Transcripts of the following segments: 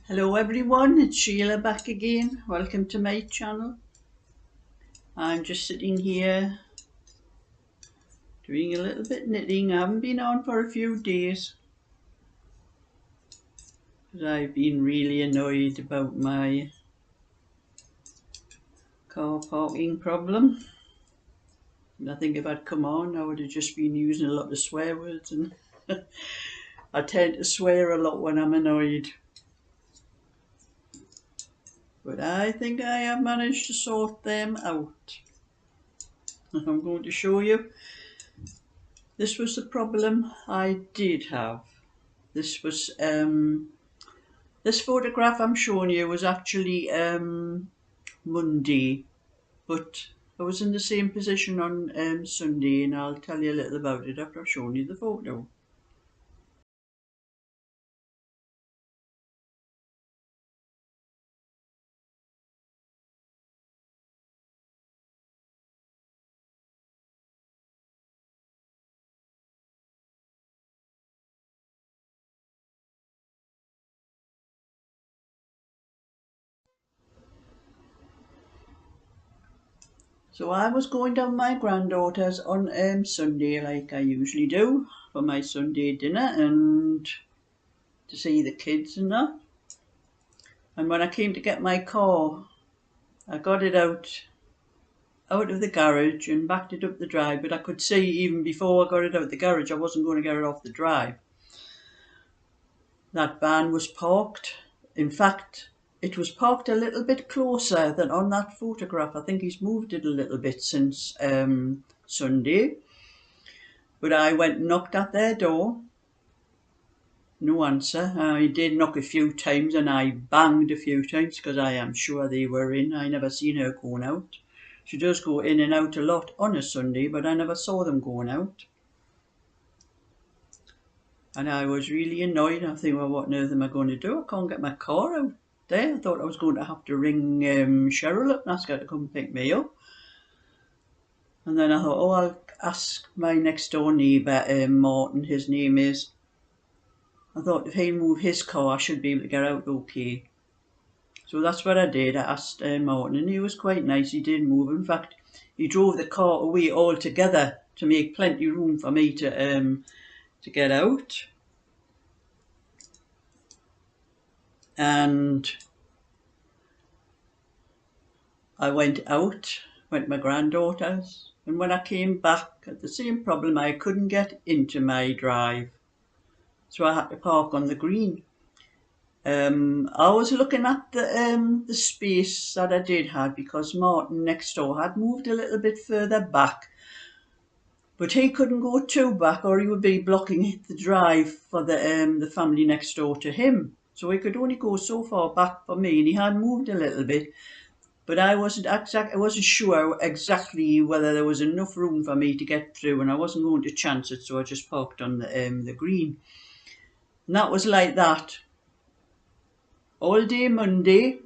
Hello everyone, it's Sheila back again. Welcome to my channel. I'm just sitting here doing a little bit knitting. I haven't been on for a few days because I've been really annoyed about my car parking problem. And I think if I'd come on I would have just been using a lot of swear words, and I tend to swear a lot when I'm annoyed. But I think I have managed to sort them out. I'm going to show you. This was the problem I did have. This was this photograph I'm showing you was actually Monday, but I was in the same position on Sunday, and I'll tell you a little about it after I've shown you the photo. So I was going down my granddaughter's on Sunday, like I usually do, for my Sunday dinner and to see the kids and that. And when I came to get my car, I got it out of the garage and backed it up the drive, but I could see even before I got it out of the garage I wasn't going to get it off the drive. That van was parked. In fact, it was parked a little bit closer than on that photograph. I think he's moved it a little bit since Sunday. But I went and knocked at their door. No answer. I did knock a few times and I banged a few times because I am sure they were in. I never seen her going out. She does go in and out a lot on a Sunday, but I never saw them going out. And I was really annoyed. I think, well, what on earth am I going to do? I can't get my car out there. I thought I was going to have to ring Cheryl up and ask her to come pick me up. And then I thought, oh, I'll ask my next door neighbour, Martin, his name is. I thought if he moved his car, I should be able to get out okay. So that's what I did. I asked Martin, and he was quite nice. He did move. In fact, he drove the car away altogether to make plenty of room for me to get out. And I went out, went to my granddaughter's, and when I came back, had the same problem. I couldn't get into my drive, so I had to park on the green. I was looking at the space that I did have because Martin next door had moved a little bit further back, but he couldn't go too back or he would be blocking the drive for the family next door to him. So he could only go so far back for me, and he had moved a little bit. But I wasn't sure exactly whether there was enough room for me to get through, and I wasn't going to chance it, so I just parked on the green. And that was like that all day Monday.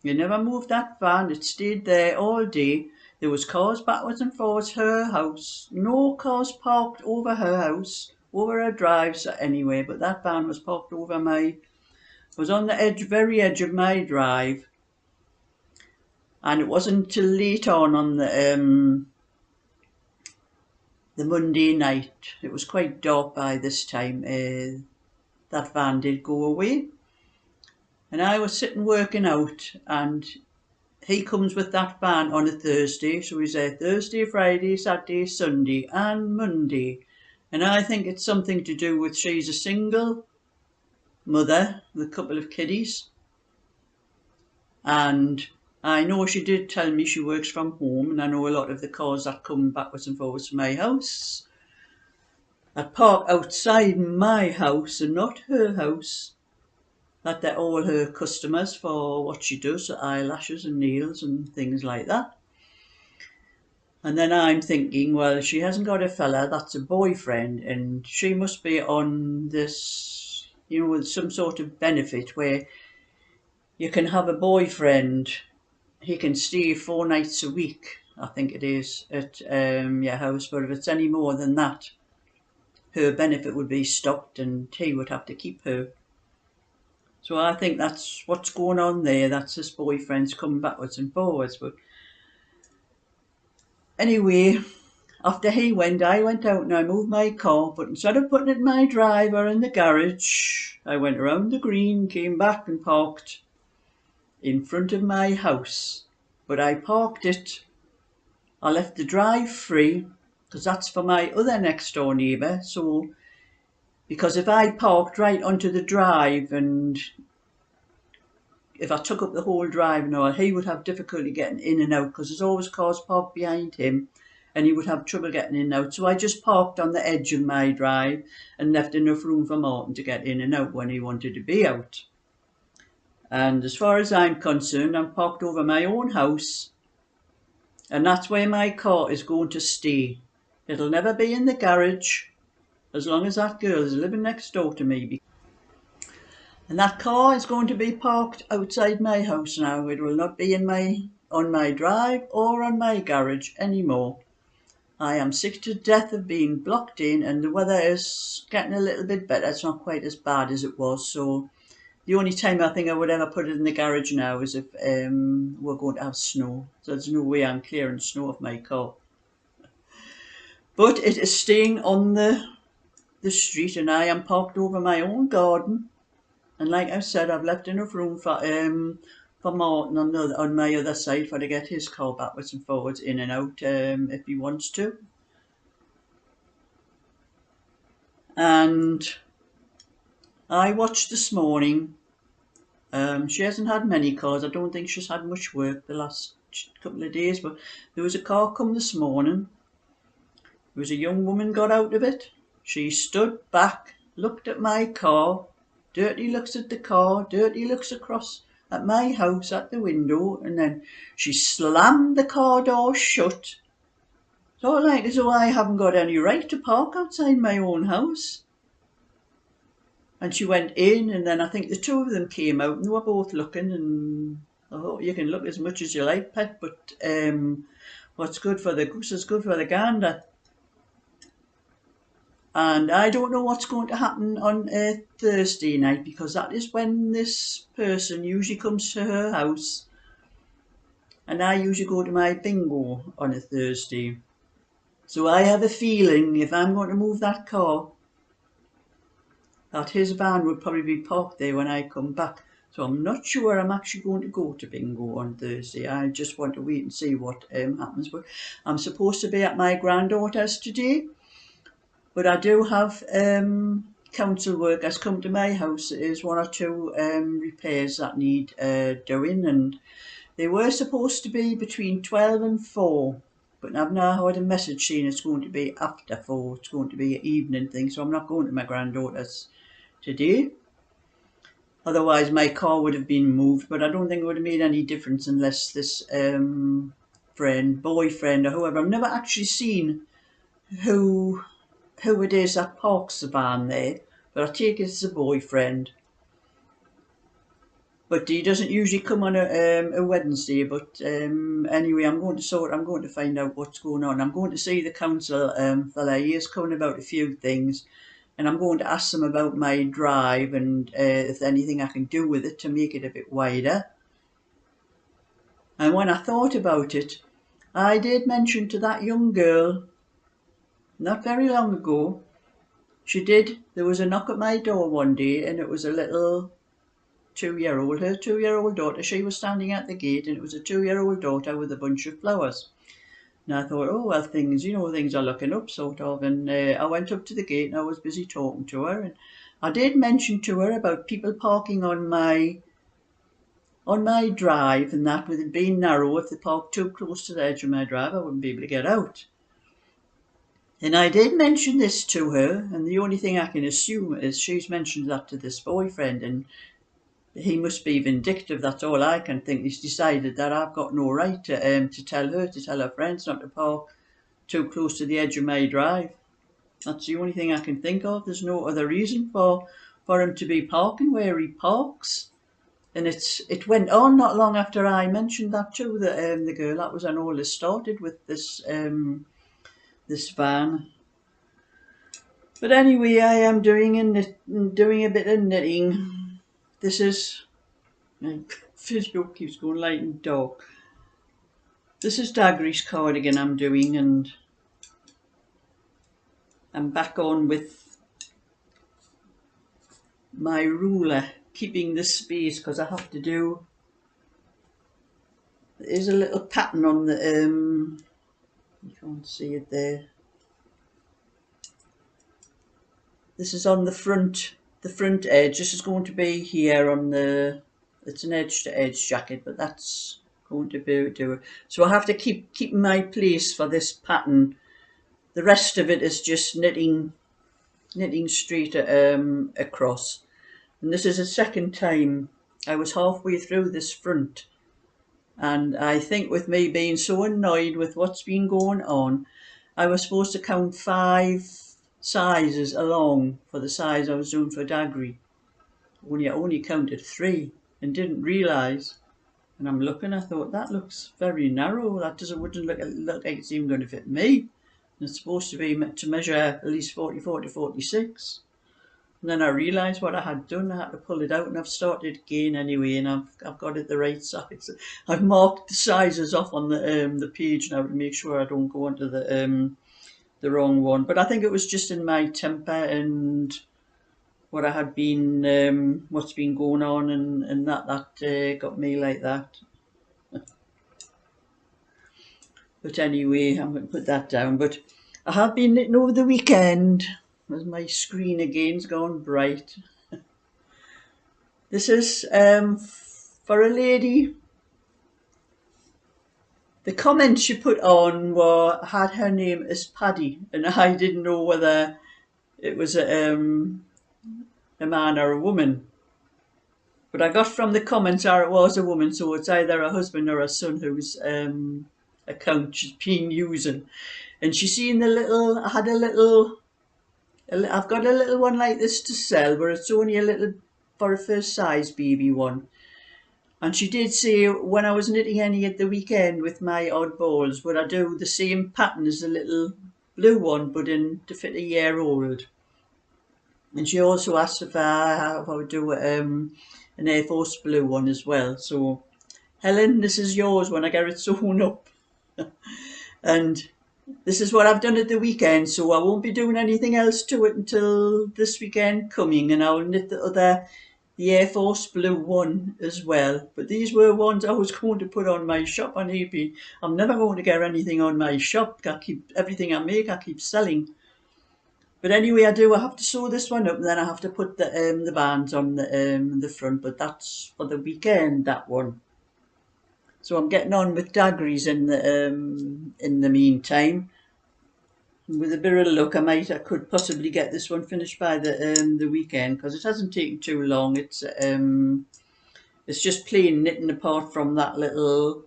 You never moved that van; it stayed there all day. There was cars backwards and forwards her house. No cars parked over her house, over her drives anyway. But that van was parked over was on the very edge of my drive. And it wasn't till late on the Monday night, it was quite dark by this time, that van did go away. And I was sitting working out, and he comes with that van on a Thursday, so he's there Thursday, Friday, Saturday, Sunday and Monday. And I think it's something to do with she's a single mother with a couple of kiddies, and I know she did tell me she works from home, and I know a lot of the cars that come backwards and forwards to my house that park outside my house and not her house, that they're all her customers for what she does, eyelashes and nails and things like that. And then I'm thinking, well, she hasn't got a fella that's a boyfriend, and she must be on this, with some sort of benefit where you can have a boyfriend. He can stay 4 nights a week, I think it is, at your house. But if it's any more than that, her benefit would be stopped and he would have to keep her. So I think that's what's going on there. That's his boyfriend's coming backwards and forwards. But anyway, after he went, I went out and I moved my car, but instead of putting it in my drive or in the garage, I went around the green, came back and parked in front of my house. But I parked it, I left the drive free, because that's for my other next door neighbour. So, because if I parked right onto the drive and if I took up the whole drive and all, he would have difficulty getting in and out because there's always cars parked behind him and he would have trouble getting in and out. So I just parked on the edge of my drive and left enough room for Martin to get in and out when he wanted to be out. And as far as I'm concerned, I'm parked over my own house and that's where my car is going to stay. It'll never be in the garage as long as that girl is living next door to me. And that car is going to be parked outside my house now. It will not be on my drive or on my garage anymore. I am sick to death of being blocked in, and the weather is getting a little bit better. It's not quite as bad as it was. So the only time I think I would ever put it in the garage now is if we're going to have snow. So there's no way I'm clearing snow off my car. But it is staying on the street, and I am parked over my own garden. And like I said, I've left enough room for Martin on my other side for to get his car backwards and forwards in and out if he wants to. And I watched this morning. She hasn't had many cars. I don't think she's had much work the last couple of days. But there was a car come this morning. There was a young woman got out of it. She stood back, looked at my car. Dirty looks at the car, Dirty looks across at my house at the window, and then she slammed the car door shut. Sort of like as though I haven't got any right to park outside my own house. And she went in, and then I think the two of them came out, and they were both looking, and I thought, you can look as much as you like, pet, but what's good for the goose is good for the gander. And I don't know what's going to happen on Thursday night, because that is when this person usually comes to her house. And I usually go to my bingo on a Thursday. So I have a feeling if I'm going to move that car, that his van would probably be parked there when I come back. So I'm not sure I'm actually going to go to bingo on Thursday. I just want to wait and see what happens. But I'm supposed to be at my granddaughter's today. But I do have council workers come to my house. There's one or two repairs that need doing, and they were supposed to be between 12 and 4. But I've now had a message saying it's going to be after 4. It's going to be an evening thing, so I'm not going to my granddaughter's today. Otherwise, my car would have been moved, but I don't think it would have made any difference unless this boyfriend, or whoever, I've never actually seen who it is that parks the van there, but I take it it's a boyfriend. But he doesn't usually come on a Wednesday. But anyway, I'm going to find out what's going on. I'm going to see the council fella. He is coming about a few things, and I'm going to ask them about my drive and if there's anything I can do with it to make it a bit wider. And when I thought about it, I did mention to that young girl not very long ago. There was a knock at my door one day, and it was a little 2-year-old, her 2-year-old daughter. She was standing at the gate, and it was a 2-year-old daughter with a bunch of flowers. And I thought, oh, well, things are looking up, sort of. And I went up to the gate, and I was busy talking to her. And I did mention to her about people parking on my drive, and that with it being narrow, if they parked too close to the edge of my drive, I wouldn't be able to get out. And I did mention this to her, and the only thing I can assume is she's mentioned that to this boyfriend, and he must be vindictive. That's all I can think. He's decided that I've got no right to tell her friends not to park too close to the edge of my drive. That's the only thing I can think of. There's no other reason for him to be parking where he parks. And it went on not long after I mentioned that to the girl. That was when all this started with this van. But anyway, I am doing a bit of knitting this is, my video keeps going light and dark. This is Daggery's cardigan I'm doing, and I'm back on with my ruler, keeping the space, because I have to do, there is a little pattern on the, you can't see it there. This is on the front edge. This is going to be here on the, it's an edge to edge jacket, but that's going to be do it. So I have to keep my place for this pattern. The rest of it is just knitting straight across. And this is the second time. I was halfway through this front, and I think with me being so annoyed with what's been going on, I was supposed to count 5 sizes along for the size I was doing for Daggery. I only counted 3 and didn't realise. And I'm looking, I thought, that looks very narrow. That wouldn't look like it's even going to fit me. And it's supposed to be to measure at least 44 to 46. And then I realised what I had done. I had to pull it out, and I've started again anyway, and I've got it the right size. I've marked the sizes off on the page now to make sure I don't go onto the wrong one. But I think it was just in my temper and what I had been, what's been going on, and that got me like that. But anyway, I'm going to put that down. But I have been knitting over the weekend, as my screen again's gone bright. This is for a lady. The comments she put on had her name as Paddy, and I didn't know whether it was a man or a woman. But I got from the comments it was a woman, so it's either a husband or a son whose account she's been using. And she's seen the little, I've got a little one like this to sell, but it's only a little for a first size baby one. And she did say, when I was knitting any at the weekend with my oddballs, would I do the same pattern as the little blue one, but to fit a year old. And she also asked if I would do an Air Force blue one as well. So, Helen, this is yours when I get it sewn up. And this is what I've done at the weekend, so I won't be doing anything else to it until this weekend coming, and I'll knit the Air Force blue one as well. But these were ones I was going to put on my shop on eBay. I'm never going to get anything on my shop. Everything I make, I keep selling. But anyway, I have to sew this one up, and then I have to put the bands on the front. But that's for the weekend, that one. So I'm getting on with Daggery's in the meantime. With a bit of luck, I could possibly get this one finished by the weekend, because it hasn't taken too long. It's just plain knitting apart from that little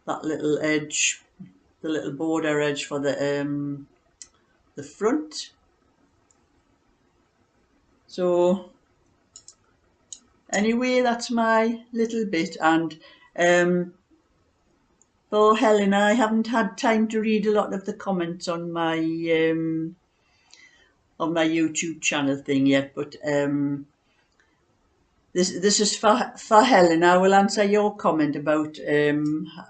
edge, the little border edge for the front. So anyway, that's my little bit. And for Helen, I haven't had time to read a lot of the comments on my YouTube channel thing yet, but this is for Helen. I will answer your comment about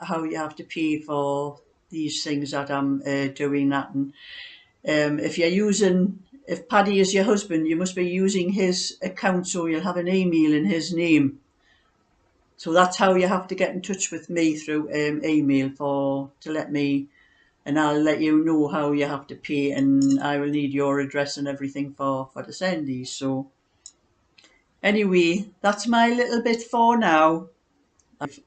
how you have to pay for these things that I'm doing that. And if Paddy is your husband, you must be using his account, so you'll have an email in his name. So that's how you have to get in touch with me, through email to let me, and I'll let you know how you have to pay, and I will need your address and everything for to send these. So anyway, that's my little bit for now.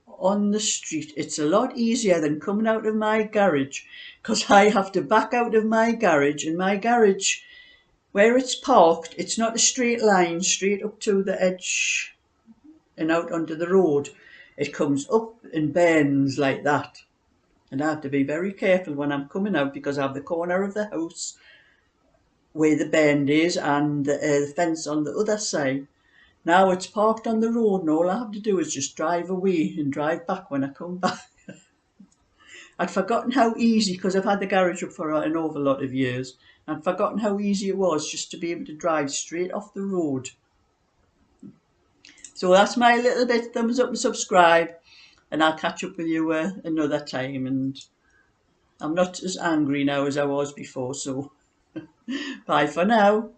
On the street, it's a lot easier than coming out of my garage, because I have to back out of my garage, and my garage, where it's parked, it's not a straight line straight up to the edge and out onto the road. It comes up and bends like that, and I have to be very careful when I'm coming out, because I have the corner of the house where the bend is and the fence on the other side. Now it's parked on the road, and all I have to do is just drive away and drive back when I come back. I'd forgotten how easy, because I've had the garage up for an awful lot of years, I'd forgotten how easy it was just to be able to drive straight off the road. So that's my little bit. Thumbs up and subscribe, and I'll catch up with you another time. And I'm not as angry now as I was before, so bye for now.